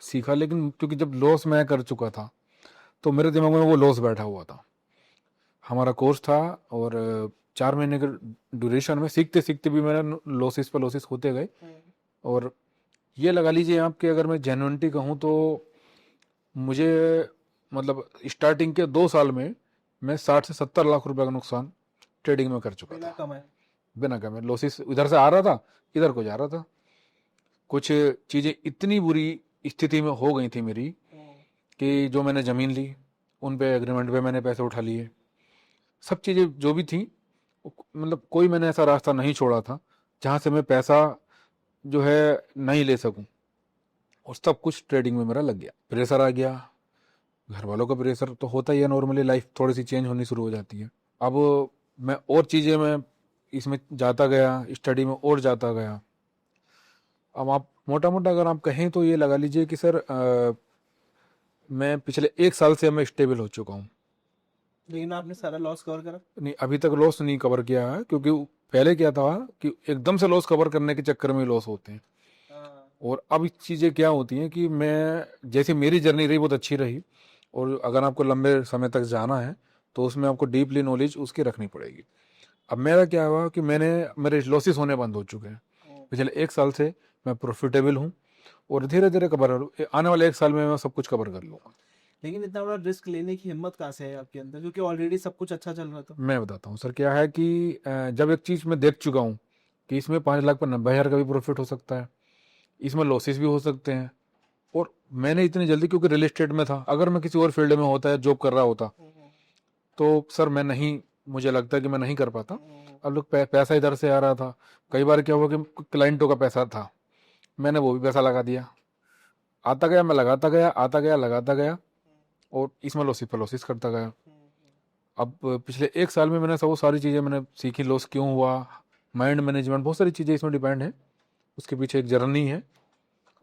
सीखा। लेकिन क्योंकि जब लॉस मैं कर चुका था तो मेरे दिमाग में वो लॉस बैठा हुआ था। हमारा कोर्स था और 4 महीने के ड्यूरेशन में सीखते सीखते भी मेरा लॉसेस पर लॉसेस होते गए। और ये लगा लीजिए आप कि अगर मैं जेन्युइनिटी कहूँ तो मुझे, मतलब स्टार्टिंग के 2 साल में मैं 60 से 70 लाख रुपए का नुकसान ट्रेडिंग में कर चुका बिना था, कमाए? बिना कमाए। लॉसेस इधर से आ रहा था, इधर को जा रहा था। कुछ चीज़ें इतनी बुरी स्थिति में हो गई थी मेरी कि जो मैंने ज़मीन ली उन पे एग्रीमेंट पे मैंने पैसे उठा लिए। सब चीज़ें जो भी थी, मतलब कोई मैंने ऐसा रास्ता नहीं छोड़ा था जहाँ से मैं पैसा जो है नहीं ले सकूं। और सब कुछ ट्रेडिंग में मेरा लग गया। प्रेशर आ गया, घर वालों का प्रेशर तो होता ही है, नॉर्मली लाइफ थोड़ी सी चेंज होनी शुरू हो जाती है। अब मैं और चीज़ें में इसमें जाता गया, स्टडी में और जाता गया। अब आप मोटा मोटा अगर आप कहें तो ये लगा लीजिए कि सर मैं पिछले 1 साल से मैं स्टेबल हो चुका हूँ। लेकिन आपने सारा लॉस कवर करा? नहीं, अभी तक लॉस नहीं कवर किया है, क्योंकि पहले क्या था कि एकदम से लॉस कवर करने के चक्कर में लॉस होते हैं। और अब चीज़ें क्या होती हैं कि मैं, जैसे मेरी जर्नी रही बहुत अच्छी रही, और अगर आपको लंबे समय तक जाना है तो उसमें आपको डीपली नॉलेज उसकी रखनी पड़ेगी। अब मेरा क्या हुआ कि मेरे लॉसेस होने बंद हो चुके हैं। पिछले 1 साल से मैं प्रॉफिटेबल हूँ और धीरे धीरे आने वाले 1 साल में मैं सब कुछ कवर कर लूँगा। लेकिन इतना बड़ा रिस्क लेने की हिम्मत कहाँ से है आपके अंदर, क्योंकि ऑलरेडी सब कुछ अच्छा चल रहा था। मैं बताता हूँ सर, क्या है कि जब एक चीज़ मैं देख चुका हूँ कि इसमें 5 लाख पर 90,000 का भी प्रॉफिट हो सकता है, इसमें लॉसेस भी हो सकते हैं, और मैंने इतनी जल्दी, क्योंकि रियल एस्टेट में था, अगर मैं किसी और फील्ड में होता है, जॉब कर रहा होता, तो सर मैं नहीं, मुझे लगता है कि मैं नहीं कर पाता। अब लोग पैसा इधर से आ रहा था, कई बार क्या हुआ कि क्लाइंटों का पैसा था, मैंने वो भी पैसा लगा दिया, आता गया, मैं लगाता गया, आता गया, लगाता गया, और इसमें लॉसेस पर लॉसेस करता गया। अब पिछले 1 साल में मैंने सब वो सारी चीज़ें मैंने सीखी, लॉस क्यों हुआ, माइंड मैनेजमेंट, बहुत सारी चीज़ें इसमें डिपेंड है, उसके पीछे एक जर्नी है,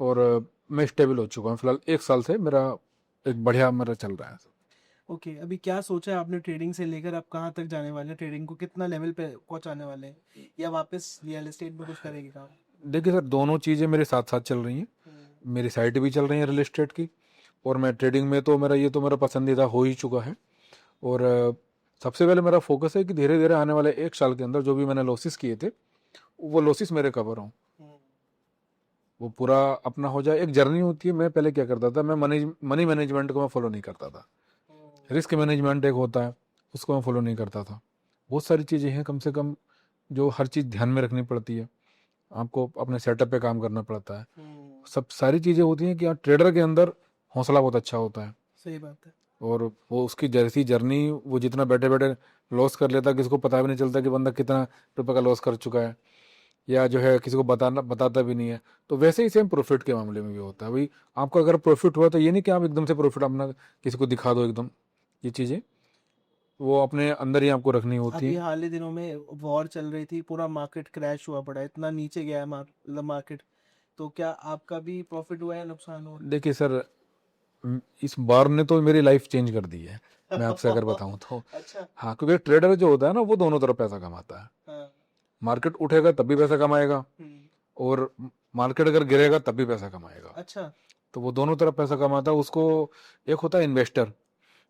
और मैं स्टेबल हो चुका हूँ फिलहाल 1 साल से, मेरा एक बढ़िया मेरा चल रहा है। ओके, अभी क्या सोचा है आपने ट्रेडिंग से लेकर आप कहाँ तक जाने वाले हैं, ट्रेडिंग को कितना लेवल पे पहुंचाने वाले हैं, या वापस रियल एस्टेट में कुछ करेंगे काम? देखिए सर, दोनों चीज़ें मेरे साथ साथ चल रही हैं, मेरी साइट भी चल रही है रियल एस्टेट की, और मैं ट्रेडिंग में तो मेरा पसंदीदा हो ही चुका है। और सबसे पहले मेरा फोकस है कि धीरे धीरे आने वाले 1 साल के अंदर जो भी मैंने लॉसेस किए थे, वो लॉसेस मेरे कवर हों, वो पूरा अपना हो जाए। एक जर्नी होती है, मैं पहले क्या करता था, मैं मनी मैनेजमेंट को मैं फॉलो नहीं करता था, रिस्क मैनेजमेंट एक होता है, उसको मैं फॉलो नहीं करता था। बहुत सारी चीज़ें हैं, कम से कम जो हर चीज़ ध्यान में रखनी पड़ती है, आपको अपने सेटअप पे काम करना पड़ता है, सब सारी चीज़ें होती हैं कि ट्रेडर के अंदर हौसला बहुत अच्छा होता है, सही बात है। और वो उसकी जैसी जर्नी, वो जितना बैठे बैठे लॉस कर लेता, किसी को पता भी नहीं चलता कि बंदा कितना रुपए का लॉस कर चुका है, या जो है किसी को बताता भी नहीं है। तो वैसे ही सेम प्रॉफिट के मामले में भी होता है भाई, आपका अगर प्रॉफिट हुआ तो ये नहीं कि आप एकदम से प्रॉफिट अपना किसी को दिखा दो एकदम, ये चीज़ें वो अपने अंदर ही आपको रखनी होती अभी है। हाल ही दिनों में वॉर चल रही थी, पूरा मार्केट क्रैश हुआ पड़ा है, इतना नीचे गया है मार्केट, तो क्या आपका भी प्रॉफिट हुआ है, नुकसान हुआ देखिए सर, इस बार ने तो मेरी लाइफ चेंज कर दी है, मैं आपसे अगर बताऊं तो। अच्छा। हाँ, क्योंकि ट्रेडर जो होता है ना, वो दोनों तरफ पैसा कमाता है, हाँ। मार्केट उठेगा तब भी पैसा कमाएगा, और मार्केट अगर गिरेगा तब भी पैसा कमाएगा, अच्छा। तो वो दोनों तरफ पैसा कमाता है उसको। एक होता है इन्वेस्टर,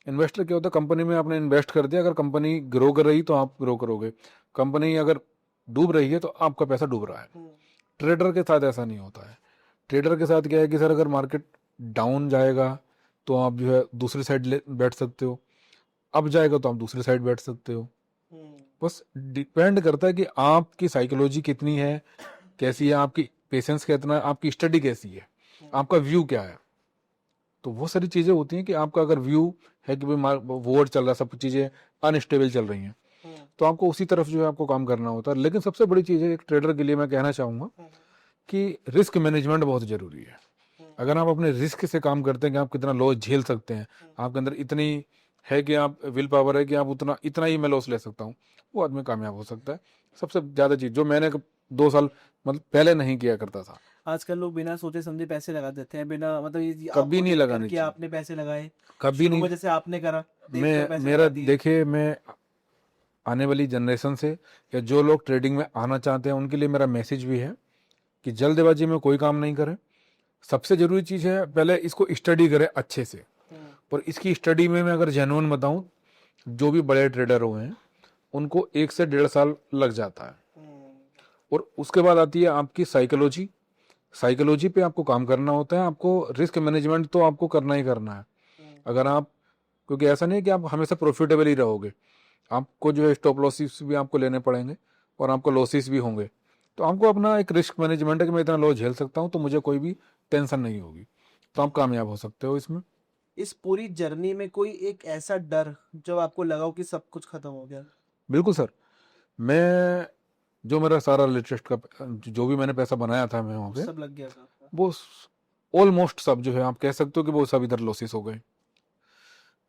इन्वेस्टर क्या होता है, कंपनी में आपने इन्वेस्ट कर दिया, अगर कंपनी ग्रो कर रही तो आप ग्रो करोगे, कंपनी अगर डूब रही है तो आपका पैसा डूब रहा है। ट्रेडर के साथ ऐसा नहीं होता है, ट्रेडर के साथ क्या है कि सर अगर मार्केट डाउन जाएगा तो आप जो है दूसरी साइड बैठ सकते हो, अप जाएगा तो आप दूसरी साइड बैठ सकते हो। बस डिपेंड करता है कि आपकी साइकोलॉजी कितनी है, कैसी है, आपकी पेशेंस कितना है, आपकी स्टडी कैसी है, आपका व्यू क्या है। तो वो सारी चीज़ें होती हैं कि आपका अगर व्यू है कि भाई वॉर चल रहा है, सब चीज़ें अनस्टेबल चल रही हैं, तो आपको उसी तरफ जो है आपको काम करना होता है। लेकिन सबसे बड़ी चीज़ है एक ट्रेडर के लिए मैं कहना चाहूँगा कि रिस्क मैनेजमेंट बहुत ज़रूरी है। अगर आप अपने रिस्क से काम करते हैं कि आप कितना लॉस झेल सकते हैं, आपके अंदर इतनी है कि आप विल पावर है कि आप उतना इतना ही मैं लॉस ले सकता हूँ, वो आदमी कामयाब हो सकता है। सबसे ज़्यादा चीज़ जो मैंने 2 साल मतलब पहले नहीं किया करता था, आजकल लोग बिना सोचे समझे पैसे लगा देते हैं, बिना मतलब ये कभी आपको नहीं देख लगानी करके चाहिए, आपने पैसे लगाए, कभी शुरू नहीं। में जैसे आपने करा, देख कर मैं पैसे मेरा लगा दिए। देखिए, मैं आने वाली जनरेशन से, या जो लोग ट्रेडिंग में आना चाहते हैं, उनके लिए मेरा मैसेज भी है कि जल्दबाजी में कोई काम नहीं करें। सबसे ज़रूरी चीज़ है पहले इसको स्टडी करें अच्छे से, और इसकी स्टडी में मैं अगर जेन्युइन बताऊं, जो भी बड़े ट्रेडर हुए हैं उनको 1 से 1.5 साल लग जाता है, और उसके बाद आती है आपकी साइकोलॉजी। साइकोलॉजी पे आपको काम करना होता है, आपको रिस्क मैनेजमेंट तो आपको करना ही करना है। अगर आप, क्योंकि ऐसा नहीं है कि आप हमेशा प्रॉफिटेबल ही रहोगे, आपको जो है स्टॉप लॉसेस भी आपको लेने पड़ेंगे, और आपको लॉसेस भी होंगे। तो आपको अपना एक रिस्क मैनेजमेंट है कि मैं इतना लॉस झेल सकता हूँ तो मुझे कोई भी टेंशन नहीं होगी, तो आप कामयाब हो सकते हो इसमें। इस पूरी जर्नी में कोई एक ऐसा डर जब आपको लगा हो कि सब कुछ खत्म हो गया? बिल्कुल सर, मैं जो मेरा सारा लेटेस्ट का जो भी मैंने पैसा बनाया था मैं वहाँ वो पे, सब लग गया था आपका? वो ऑलमोस्ट सब जो है आप कह सकते हो कि वो सब इधर लॉसेस हो गए।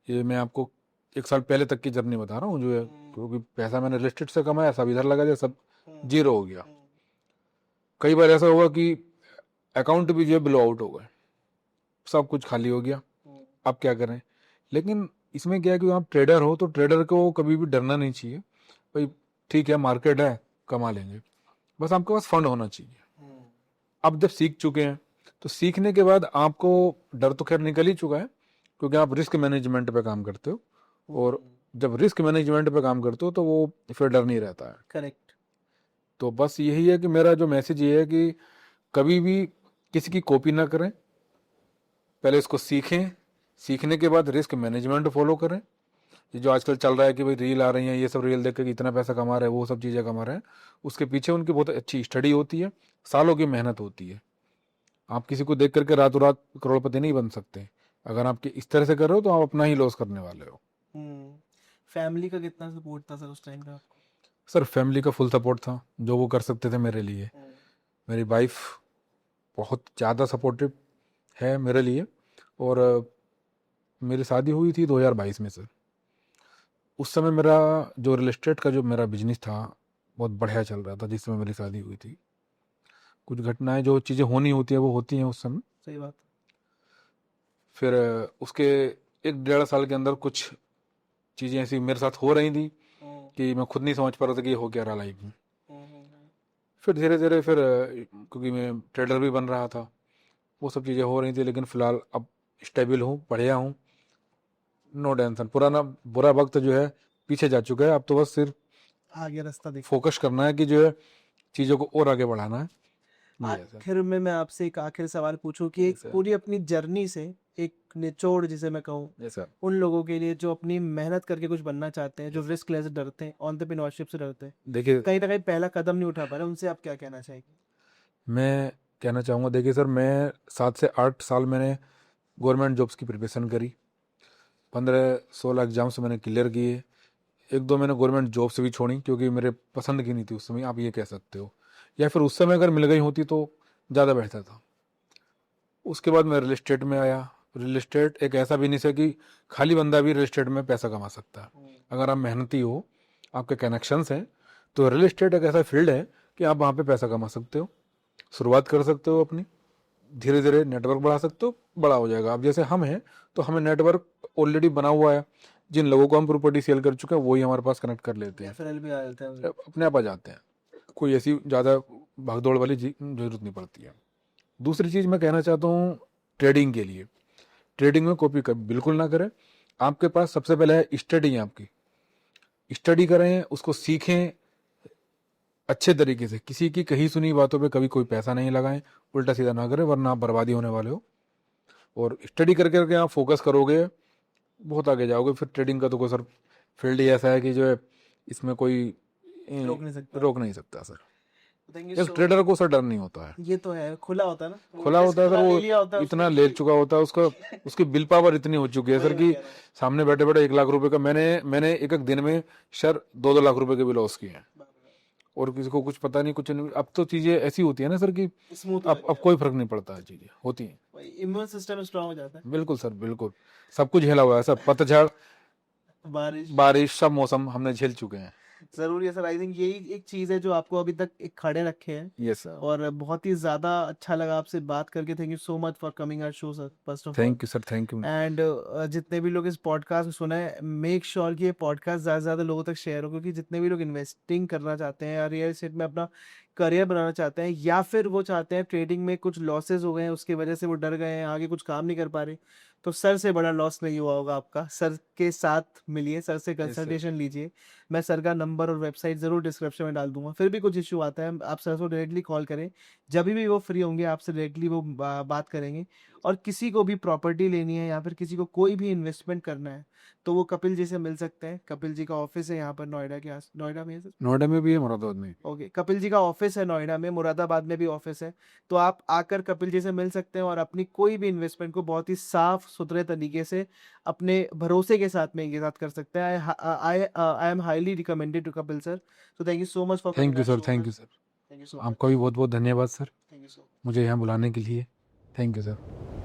ये मैं आपको 1 साल पहले तक की जर्नी बता रहा हूँ जो है, क्योंकि पैसा मैंने लिस्टेड से कमाया, सब इधर लगा दिया, सब जीरो हो गया। कई बार ऐसा हुआ कि अकाउंट भी जो है ब्लो आउट हो गए, सब कुछ खाली हो गया, अब क्या करें। लेकिन इसमें क्या है कि आप ट्रेडर हो, तो ट्रेडर को कभी भी डरना नहीं चाहिए भाई, ठीक है मार्केट है, कमा लेंगे, बस आपके पास फंड होना चाहिए। अब जब सीख चुके हैं, तो सीखने के बाद आपको डर तो खैर निकल ही चुका है, क्योंकि आप रिस्क मैनेजमेंट पे काम करते हो, और जब रिस्क मैनेजमेंट पे काम करते हो तो वो फिर डर नहीं रहता है। करेक्ट। तो बस यही है कि मेरा जो मैसेज ये है कि कभी भी किसी की कॉपी ना करें, पहले इसको सीखें, सीखने के बाद रिस्क मैनेजमेंट फॉलो करें। ये जो आजकल चल रहा है कि भाई रील आ रही हैं, ये सब रील देख के इतना पैसा कमा रहे हैं, वो सब चीज़ें कमा रहे हैं, उसके पीछे उनकी बहुत अच्छी स्टडी होती है, सालों की मेहनत होती है। आप किसी को देख करके रातों रात करोड़पति नहीं बन सकते। अगर आप इस तरह से कर रहे हो तो आप अपना ही लॉस करने वाले हो। फैमिली का कितना सपोर्ट था सर उस टाइम पे आपको? सर फैमिली का फुल सपोर्ट था, जो वो कर सकते थे मेरे लिए। मेरी वाइफ बहुत ज़्यादा सपोर्टिव है मेरे लिए। और मेरी शादी हुई थी 2022 में सर। उस समय मेरा जो रियल एस्टेट का जो मेरा बिजनेस था बहुत बढ़िया चल रहा था जिस समय मेरी शादी हुई थी। कुछ घटनाएं, जो चीज़ें होनी होती है वो होती हैं उस समय। सही बात। फिर उसके 1-1.5 साल के अंदर कुछ चीज़ें ऐसी मेरे साथ हो रही थी कि मैं खुद नहीं समझ पा रहा था कि ये हो क्या रहा लाइफ में। फिर धीरे धीरे फिर क्योंकि मैं ट्रेडर भी बन रहा था, वो सब चीज़ें हो रही थी, लेकिन फिलहाल अब स्टेबल हूँ, बढ़िया हूँ, नो टेंशन। पुराना बुरा वक्त जो है पीछे जा चुका है। अब तो बस सिर्फ आगे रास्ता देख। फोकस करना है कि जो है चीज़ों को और आगे बढ़ाना है। ये है सर। आखिर में मैं आपसे एक आखिर सवाल पूछूं कि एक सर। पूरी अपनी जर्नी से एक निचोड़ जिसे मैं कहूँ यस सर। उन लोगों के लिए जो अपनी मेहनत करके कुछ बनना चाहते हैं, जो रिस्क लेने से डरते हैं, एंटरप्रेन्योरशिप से डरते हैं, देखिए कहीं ना कहीं पहला कदम नहीं उठा पा रहे, उनसे आप क्या कहना चाहेंगे? मैं कहना चाहूँगा, देखिए सर, मैं 7 से 8 साल मैंने गवर्नमेंट जॉब्स की प्रिपरेशन करी। 15-16 एग्जाम्स मैंने क्लियर किए। 1-2 मैंने गवर्नमेंट जॉब से भी छोड़ी क्योंकि मेरे पसंद की नहीं थी उस समय, आप ये कह सकते हो, या फिर उस समय अगर मिल गई होती तो ज़्यादा बेहतर था। उसके बाद मैं रियल एस्टेट में आया। रियल एस्टेट एक ऐसा बिजनेस है कि खाली बंदा भी रियल एस्टेट में पैसा कमा सकता है अगर आप मेहनती हो, आपके कनेक्शंस हैं। तो रियल एस्टेट एक ऐसा फील्ड है कि आप वहाँ पे पैसा कमा सकते हो, शुरुआत कर सकते हो अपनी, धीरे धीरे नेटवर्क बढ़ा सकते हो, बड़ा हो जाएगा। अब जैसे हम हैं तो हमें नेटवर्क ऑलरेडी बना हुआ है, जिन लोगों को हम प्रॉपर्टी सेल कर चुके हैं वही हमारे पास कनेक्ट कर लेते हैं, रेफरल भी आ जाता है। अपने आप आ जाते हैं। कोई ऐसी ज़्यादा भागदौड़ वाली जरूरत नहीं पड़ती है। दूसरी चीज़ मैं कहना चाहता हूँ ट्रेडिंग के लिए, ट्रेडिंग में कॉपी बिल्कुल ना करें। आपके पास सबसे पहले है स्टडी, आपकी स्टडी करें, उसको सीखें अच्छे तरीके से। किसी की कही सुनी बातों पे कभी कोई पैसा नहीं लगाएं, उल्टा सीधा ना करें, वरना आप बर्बादी होने वाले हो। और स्टडी करके करके आप फोकस करोगे, बहुत आगे जाओगे। फिर ट्रेडिंग का तो कोई सर फील्ड ही ऐसा है कि जो है इसमें कोई रोक नहीं सकता सर। एक ट्रेडर को सर डर नहीं होता है। ये तो है, खुला होता है ना, खुला होता है सर, वो इतना ले चुका होता है, उसका उसकी बिल पावर इतनी हो चुकी है सर कि सामने बैठे बैठे 1 लाख रुपए का मैंने एक दिन में सर 2-2 लाख रुपए के भी लॉस किए हैं, और किसी को कुछ पता नहीं, कुछ नहीं। अब तो चीजें ऐसी होती है ना सर कि अब कोई फर्क नहीं पड़ता है, चीजें होती हैं, इम्यून सिस्टम स्ट्रांग हो जाता है। बिल्कुल सर, बिल्कुल सब कुछ झेला हुआ है सर, पतझड़, बारिश सब मौसम हमने झेल चुके हैं। जरूरी है सर। आई थिंक यही एक चीज है जो आपको अभी तक एक खड़े रखे हैं। Yes sir. और बहुत ही ज्यादा अच्छा लगा आपसे बात करके। Thank you so much for coming our show sir, first of all. Thank you sir, thank you. And जितने भी लोग इस पॉडकास्ट में सुने, मेक श्योर कि ये पॉडकास्ट ज़्यादा से ज़्यादा लोगों तक शेयर हो, क्योंकि जितने भी लोग इन्वेस्टिंग करना चाहते हैं या रियल एस्टेट में अपना करियर बनाना चाहते हैं, या फिर वो चाहते हैं ट्रेडिंग में कुछ लॉसेज हो गए हैं उसकी वजह से वो डर गए हैं, आगे कुछ काम नहीं कर पा रहे, तो सर से बड़ा लॉस नहीं हुआ होगा आपका। सर के साथ मिलिए, सर से कंसल्टेशन लीजिए। मैं सर का नंबर और वेबसाइट ज़रूर डिस्क्रिप्शन में डाल दूंगा। फिर भी कुछ इशू आता है, आप सर को डायरेक्टली कॉल करें, जब भी वो फ्री होंगे आपसे डायरेक्टली वो बात करेंगे। और किसी को भी प्रॉपर्टी लेनी है या फिर किसी को कोई भी इन्वेस्टमेंट करना है तो वो कपिल जी से मिल सकते हैं। कपिल जी का ऑफिस है यहाँ पर नोएडा के आस, नोएडा में है सर? नोएडा में भी है, मुरादाबाद में। ओके, कपिल जी का ऑफिस है नोएडा में, मुरादाबाद में भी ऑफिस है। तो आप आकर कपिल जी से मिल सकते हैं और अपनी कोई भी इन्वेस्टमेंट को बहुत ही साफ सुथरे तरीके से अपने भरोसे के साथ में इनके साथ कर सकते हैं। I am highly recommended to Kapil sir. तो thank you so much for thank you sir, thank you sir, thank you so आपका भी बहुत बहुत धन्यवाद सर थैंक यू सो मुझे यहाँ बुलाने के लिए। Thank you sir.